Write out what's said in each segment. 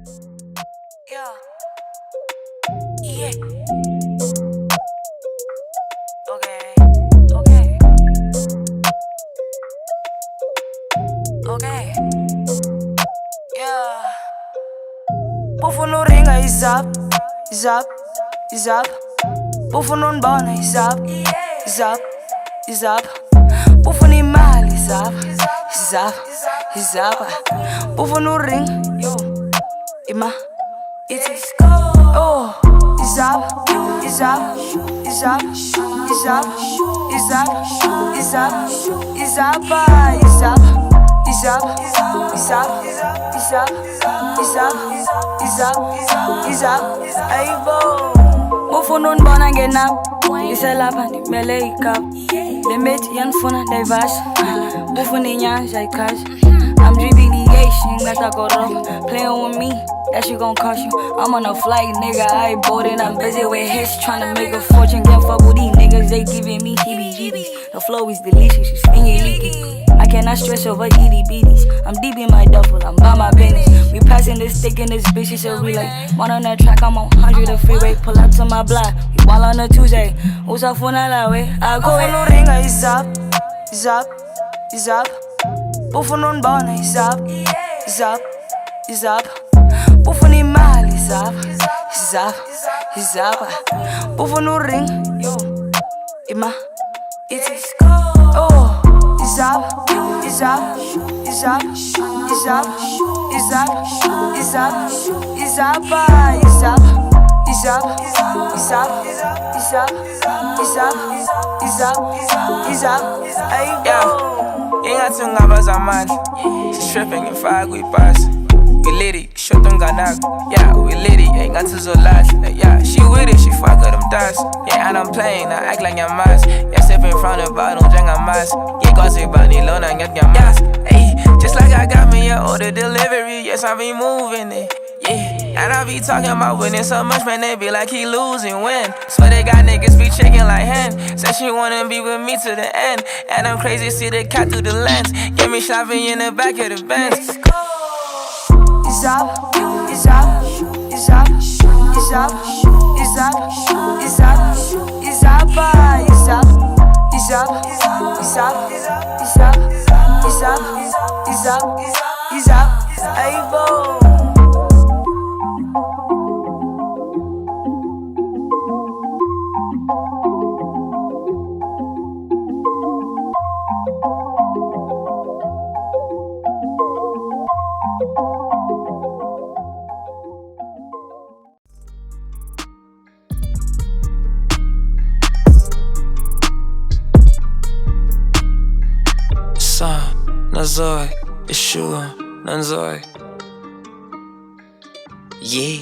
Yeah. Yeah. Okay. Okay. Okay. Yeah. Buffo no ringa is up. Is up. Is up. Buffo non bona is up. Is up. Is up. Buffo ni mal is up. Is up. Is up. Buffo no ring. Yo. Ima. It is go. Oh. Is up. Is up. Is up. Is up. Is up. Is up. Is up. Is up. Is up. Is up. Is up. Is up. Is up. Is up. Hey bo. Buffo non bona get up. Isela pani mele ikap. Le met yan funa diverse. Buffo ni nya jai cash. I'm jubilation, that I go wrong. Playing with me, that shit gon' cost you. I'm on a flight, nigga, I ain't boarding. I'm busy with hits, tryna make a fortune. Can't fuck with these niggas, they giving me heebie-jeebies. The flow is delicious, it's stingy leaky. I cannot stress over itty bitties. I'm deep in my duffel, I'm by my business. We passing this stick in this bitch, it's a relay. One on that track, I'm on 100 the freeway. Pull up to my block, we ball on a Tuesday. Usa funa la way, I go in no ringa, is up, is up, is up. Buffo non bona is up, is up, is up. Buffo ni mal is up, is up, is up. Buffo no ring, yo, ima, it is go. Oh, is up, is up, is up, is up, is up, is up, is up, is up, is up, is up, is up, is up, is up, is up, hey yo. Ingathi ungabaza amandla Sitreffing ngifaka kwibhasi We lit it, shot umnganakho Yeah, we lit it, ingathi uzolahla Yeah, she with it, she fuck her them dots Yeah, and I'm playing, I act like ngiyamazi Yeah, step in front of bottle njengamazi Yeah, gossip banilona ngiyamazi Hey, just like I got me an order delivery Yes, I be moving it Yeah, and I be talking about winning so much, man, they be like he losing when. So they got niggas be chicken like hen. Said she wanna be with me to the end. And I'm crazy, see the cat through the lens. Get me shopping in the back of the Benz. It's up, it's up, it's up, it's up, it's up, it's up, it's up, it's up, it's up, it's up, it's up, it's up, it's up, it's up, hey bo. Nazoi, Yeshua, Nanzoi. Yeah.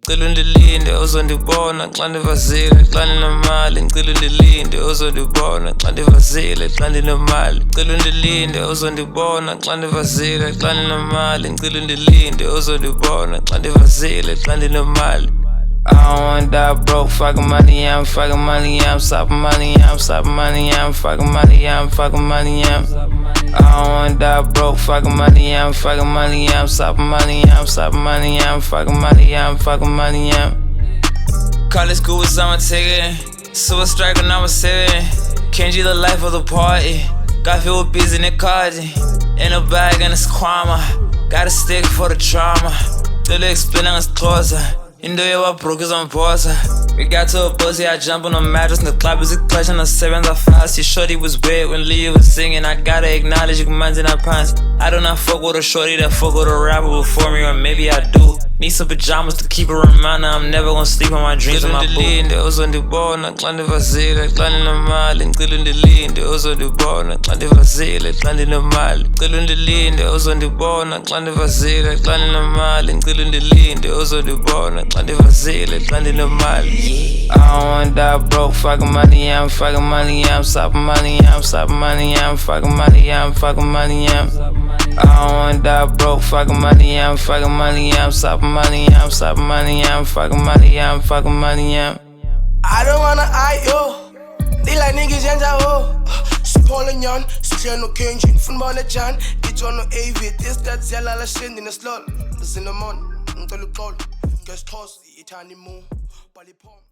Ngicela undilinde uzondibona xa ndivazile xa ndinemali ngicela undilinde uzondibona xa ndivazile xa ndinemali ngicela undilinde uzondibona xa ndivazile xa ndinemali ngicela undilinde uzondibona xa ndivazile xa ndinemali I don't wanna die broke, fucking money, I'm fucking money, I'm stopping money, I'm stopping money, I'm fucking money, I'm fucking money, I'm I don't wanna die broke, fucking money, I'm fucking money, I'm stopping money, I'm stopping money, I'm fucking money, I'm fucking money, I'm College school was on my ticket, super strike when I was 7 Can't you the life of the party, got feel busy in the card in a bag and it's karma, got a stick for the trauma, the explaining us closer Into your broke is on pause. We got to a pussy, I jump on a mattress. The club is a clutch on the 7th of fast. Your shorty was weird when Lee was singing. I gotta acknowledge your commands in our pants. I do not fuck with a shorty that fuck with a rapper before me, or maybe I do. Need some pajamas to keep a reminder. I'm never gonna sleep on my dreams in my book. Uzondibona xa ndivazile xa ndinemali ngicela undilinde uzondibona xa ndivazile xa ndinemali ngicela undilinde uzondibona xa ndivazile xa ndinemali ngicela undilinde uzondibona xa ndivazile xa ndinemali I don't wanna die broke, fucking money, I'm fucking money, I'm stopping money, I'm stopping money, I'm fucking money, I'm fucking money, I'm I don't wanna die broke, fucking money, I'm fucking money, I'm stopping money, I'm stopping money, I'm fucking money, I'm fucking money, I'm I don't wanna eye you. They like niggas and I oh. Spoiling yon, Sicilian no Kenjin, from Bonnet Jan, get on no AV, this that's Yala Shin in the slot. Listen the mon, ngicela uxolo ngesixhosa ithani mu balipom